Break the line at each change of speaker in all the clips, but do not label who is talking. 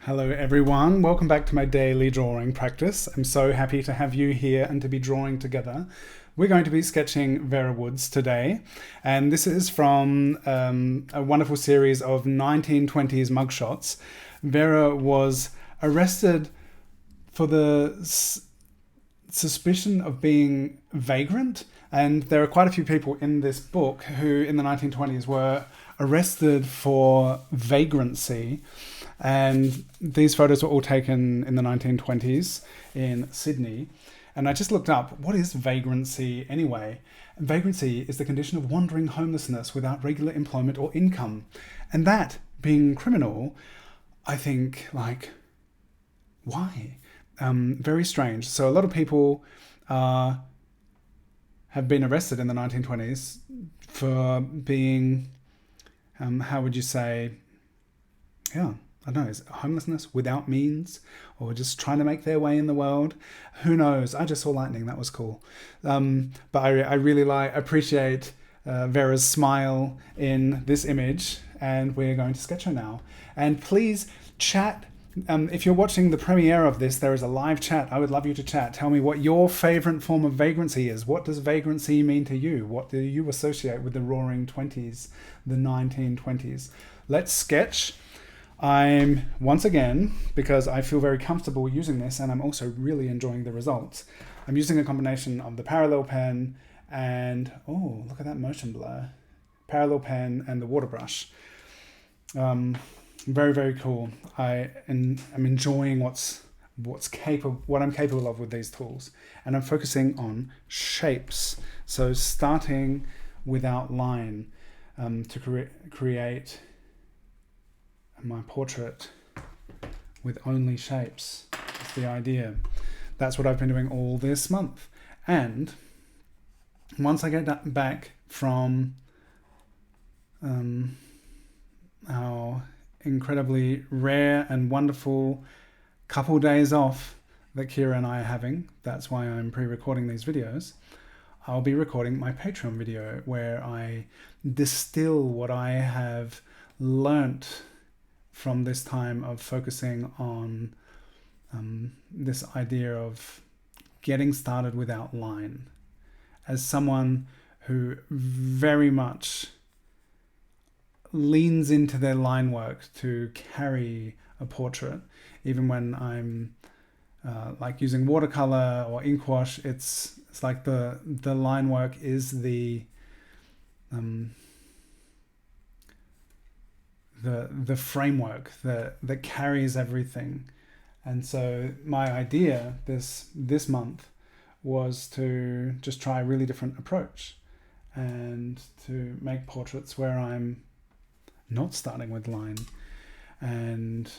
Hello everyone, welcome back to my daily drawing practice. I'm so happy to have you here and to be drawing together. We're going to be sketching Vera Woods today, and this is from a wonderful series of 1920s mugshots. Vera was arrested for the suspicion of being vagrant, and there are quite a few people in this book who in the 1920s were arrested for vagrancy. And these photos were all taken in the 1920s in Sydney. And I just looked up, what is vagrancy anyway? And vagrancy is the condition of wandering homelessness without regular employment or income. And that being criminal, I think, why? Very strange. So a lot of people have been arrested in the 1920s for being, how would you say, I don't know, is it homelessness without means, or just trying to make their way in the world? Who knows? I just saw lightning. That was cool. But I really appreciate Vera's smile in this image, and we're going to sketch her now. And please chat. If you're watching the premiere of this, there is a live chat. I would love you to chat. Tell me what your favorite form of vagrancy is. What does vagrancy mean to you? What do you associate with the Roaring 20s, the 1920s? Let's sketch. I'm, once again, because I feel very comfortable using this and I'm also really enjoying the results, I'm using a combination of the parallel pen and, oh, look at that motion blur. Parallel pen and the water brush. Very, very cool. I'm enjoying what I'm capable of with these tools. And I'm focusing on shapes. So starting without line to create my portrait with only shapes. That's the idea. That's what I've been doing all this month. And once I get back from our incredibly rare and wonderful couple days off that Kira and I are having, that's why I'm pre-recording these videos, I'll be recording my Patreon video where I distill what I have learnt from this time of focusing on this idea of getting started without line. As someone who very much leans into their line work to carry a portrait, even when I'm using watercolor or ink wash, it's like the line work is the framework that carries everything. And so my idea this month was to just try a really different approach and to make portraits where I'm not starting with line. And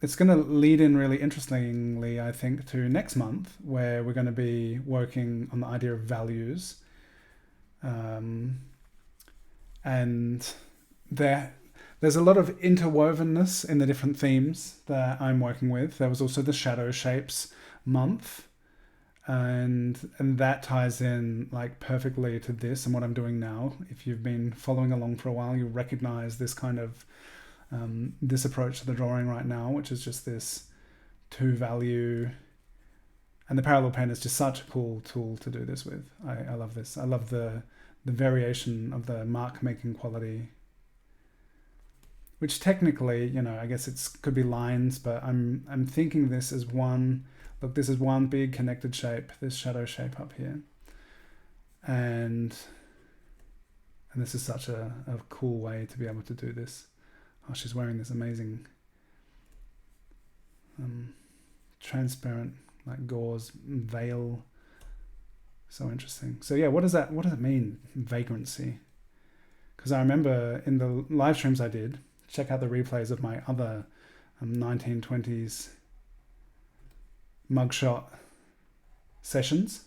it's going to lead in really interestingly, I think, to next month, where we're going to be working on the idea of values. And there's a lot of interwovenness in the different themes that I'm working with. There was also the shadow shapes month, and that ties in perfectly to this and what I'm doing now. If you've been following along for a while, you'll recognize this kind of this approach to the drawing right now, which is just this two value, and the parallel pen is just such a cool tool to do this with. I love this. I love the variation of the mark making quality, which technically, I guess could be lines, but I'm thinking this is one. Look, this is one big connected shape, this shadow shape up here, and this is such a cool way to be able to do this. Oh, she's wearing this amazing transparent gauze veil. So interesting. So yeah, what does it mean, vagrancy? Because I remember in the live streams I did, check out the replays of my other 1920s mugshot sessions.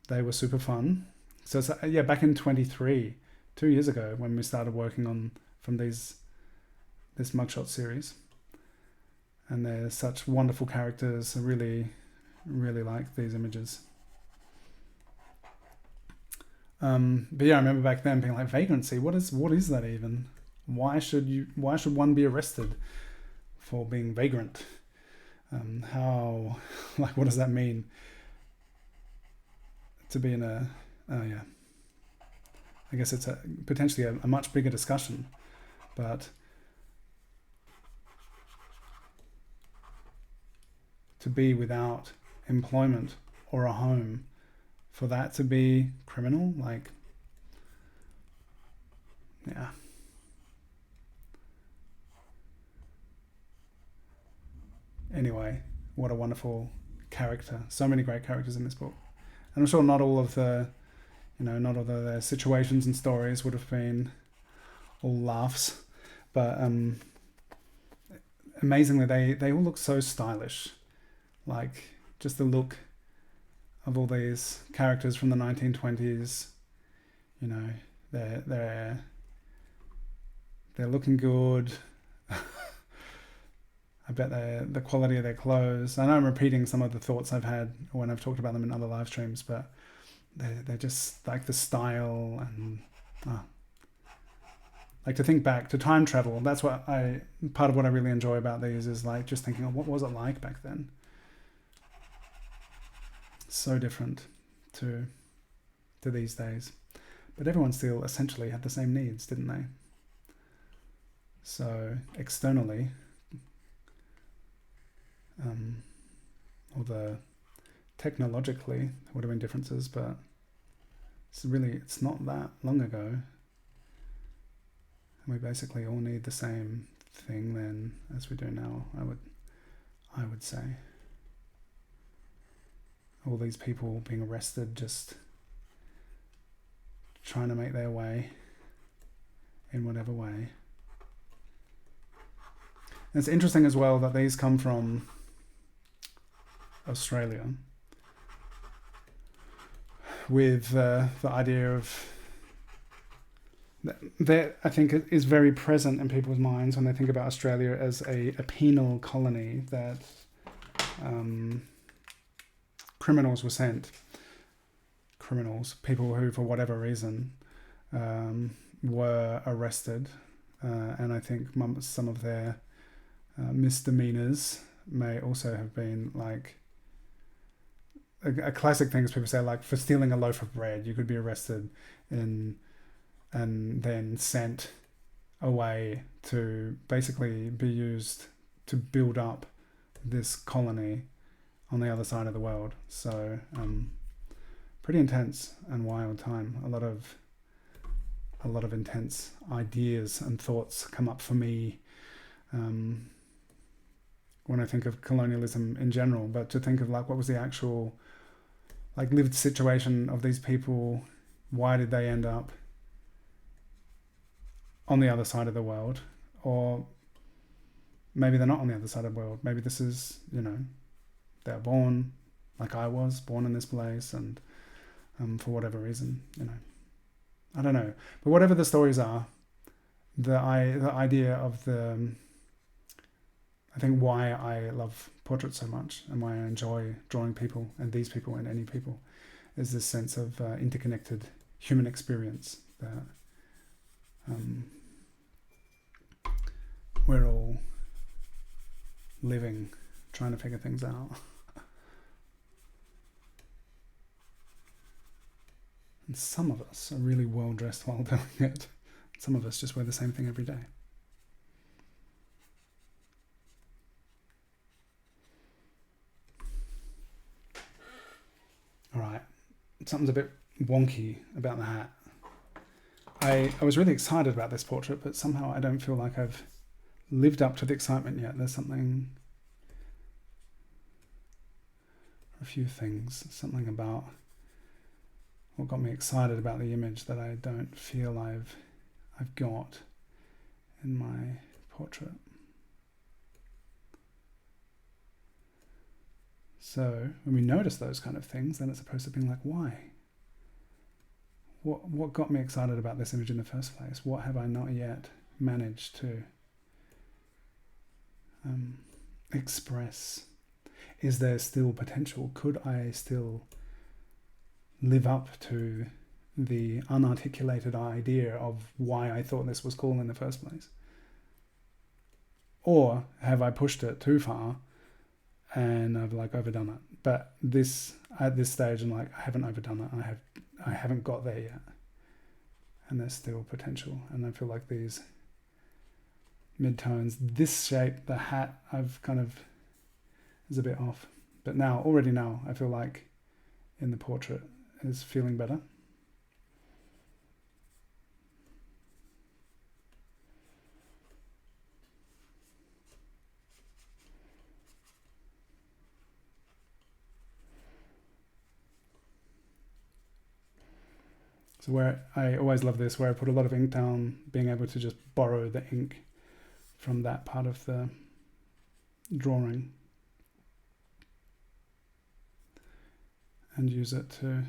They were super fun. So it's, back in 23, 2 years ago, when we started working on this mugshot series. And they're such wonderful characters. I really, really like these images. But yeah, I remember back then being like, vagrancy, what is that even? Why should one be arrested for being vagrant? How, like, what does that mean to be in a, oh yeah, I guess it's potentially a much bigger discussion, but to be without employment or a home, for that to be criminal, like, yeah. Anyway, what a wonderful character. So many great characters in this book. And I'm sure not all of the, not all of the situations and stories would have been all laughs, but amazingly, they all look so stylish. Like, just the look of all these characters from the 1920s, they're looking good. I bet the quality of their clothes. I know I'm repeating some of the thoughts I've had when I've talked about them in other live streams, but they're just like the style and like to think back to time travel. That's what part of what I really enjoy about these is like just thinking, what was it like back then? So different to these days, but everyone still essentially had the same needs, didn't they? So externally, although technologically there would have been differences, but it's not that long ago, and we basically all need the same thing then as we do now. I would say all these people being arrested, just trying to make their way in whatever way. And it's interesting as well that these come from Australia, with the idea of that I think is very present in people's minds when they think about Australia as a penal colony that criminals were sent. People who, for whatever reason, were arrested, and I think some of their misdemeanors may also have been like a classic thing is people say, like, for stealing a loaf of bread, you could be arrested and then sent away to basically be used to build up this colony on the other side of the world. So pretty intense and wild time. A lot of intense ideas and thoughts come up for me when I think of colonialism in general, but to think of like what was the actual like lived situation of these people. Why did they end up on the other side of the world? Or maybe they're not on the other side of the world. Maybe this is, they're born like I was, born in this place, and for whatever reason, I don't know. But whatever the stories are, the idea of I think why I love portraits so much and why I enjoy drawing people and these people and any people is this sense of interconnected human experience that we're all living, trying to figure things out. And some of us are really well dressed while doing it. Some of us just wear the same thing every day. All right, something's a bit wonky about the hat. I was really excited about this portrait, but somehow I don't feel like I've lived up to the excitement yet. There's something, a few things, something about what got me excited about the image that I don't feel I've got in my portrait. So when we notice those kind of things, then it's supposed to be like, why? What got me excited about this image in the first place? What have I not yet managed to express? Is there still potential? Could I still live up to the unarticulated idea of why I thought this was cool in the first place? Or have I pushed it too far and I've like overdone it? But at this stage, I'm like, I haven't overdone it. I haven't got there yet, and there's still potential. And I feel like these midtones, this shape, the hat, I've kind of is a bit off. But already now, I feel like in the portrait is feeling better. So where I always love this, where I put a lot of ink down, being able to just borrow the ink from that part of the drawing and use it to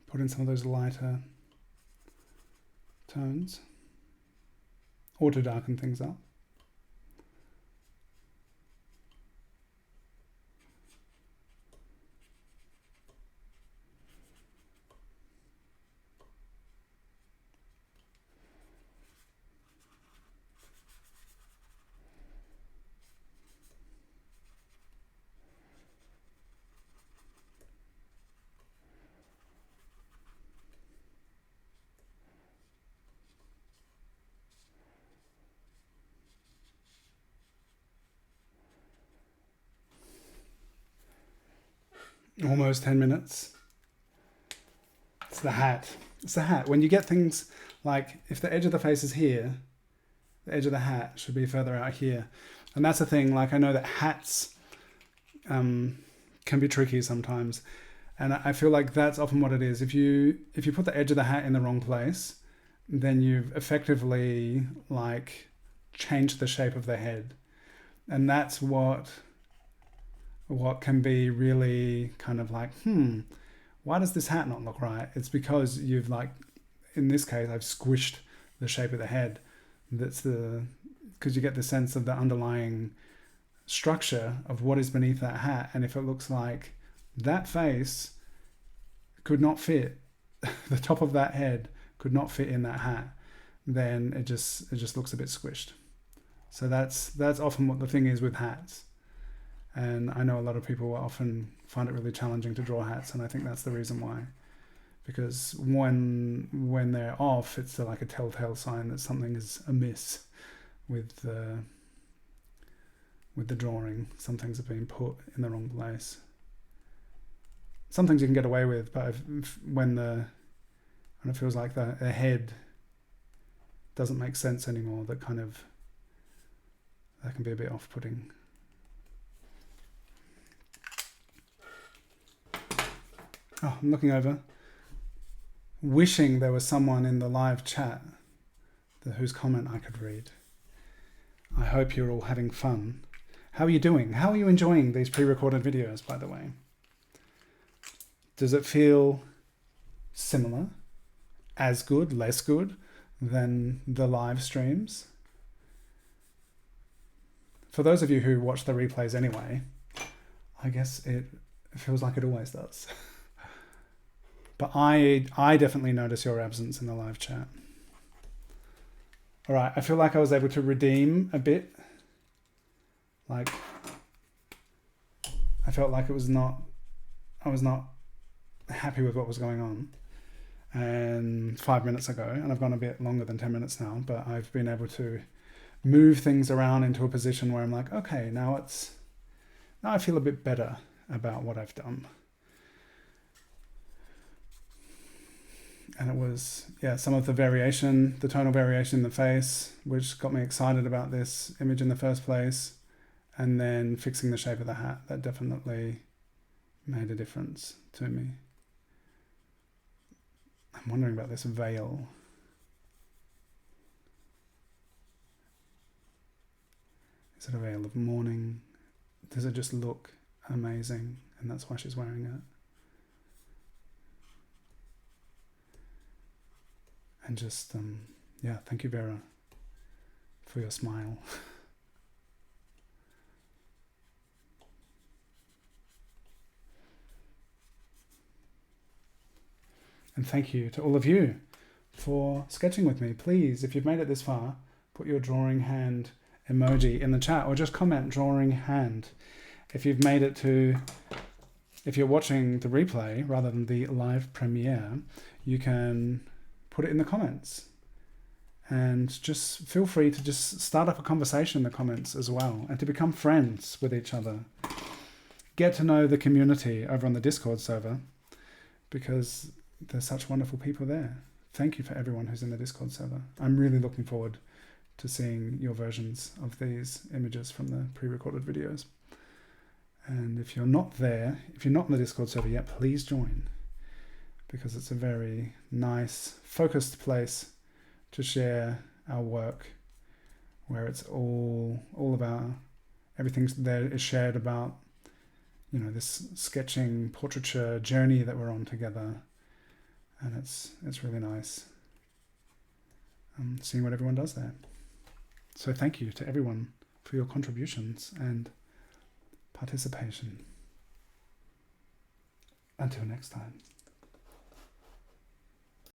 put in some of those lighter tones or to darken things up. Almost 10 minutes. It's the hat. It's the hat. When you get things like, if the edge of the face is here, the edge of the hat should be further out here. And that's the thing, like I know that hats can be tricky sometimes. And I feel like that's often what it is. If you put the edge of the hat in the wrong place, then you've effectively like changed the shape of the head. And that's what can be really kind of like, why does this hat not look right? It's because you've like, in this case, I've squished the shape of the head. Because you get the sense of the underlying structure of what is beneath that hat. And if it looks like that face could not fit, the top of that head could not fit in that hat, then it just looks a bit squished. So that's often what the thing is with hats. And I know a lot of people often find it really challenging to draw hats, and I think that's the reason why. Because when they're off, it's like a telltale sign that something is amiss with the drawing. Some things have been put in the wrong place. Some things you can get away with, but when it feels like the head doesn't make sense anymore, that can be a bit off-putting. Oh, I'm looking over, wishing there was someone in the live chat whose comment I could read. I hope you're all having fun. How are you doing? How are you enjoying these pre-recorded videos, by the way? Does it feel similar, as good, less good than the live streams? For those of you who watch the replays anyway, I guess it feels like it always does. But I definitely notice your absence in the live chat. All right, I feel like I was able to redeem a bit. Like, I felt like I was not happy with what was going on. And 5 minutes ago, and I've gone a bit longer than 10 minutes now, but I've been able to move things around into a position where I'm like, okay, now I feel a bit better about what I've done. And it was, some of the variation, the tonal variation in the face, which got me excited about this image in the first place. And then fixing the shape of the hat, that definitely made a difference to me. I'm wondering about this veil. Is it a veil of mourning? Does it just look amazing? And that's why she's wearing it. And just, thank you, Vera, for your smile. And thank you to all of you for sketching with me. Please, if you've made it this far, put your drawing hand emoji in the chat or just comment drawing hand. If you've made it to, if you're watching the replay rather than the live premiere, you can put it in the comments. And just feel free to just start up a conversation in the comments as well and to become friends with each other. Get to know the community over on the Discord server because there's such wonderful people there. Thank you for everyone who's in the Discord server. I'm really looking forward to seeing your versions of these images from the pre-recorded videos. And if you're not there, if you're not in the Discord server yet, please join because it's a very nice, focused place to share our work where it's all of our, everything there is shared about, you know, this sketching portraiture journey that we're on together. And it's really nice seeing what everyone does there. So thank you to everyone for your contributions and participation. Until next time.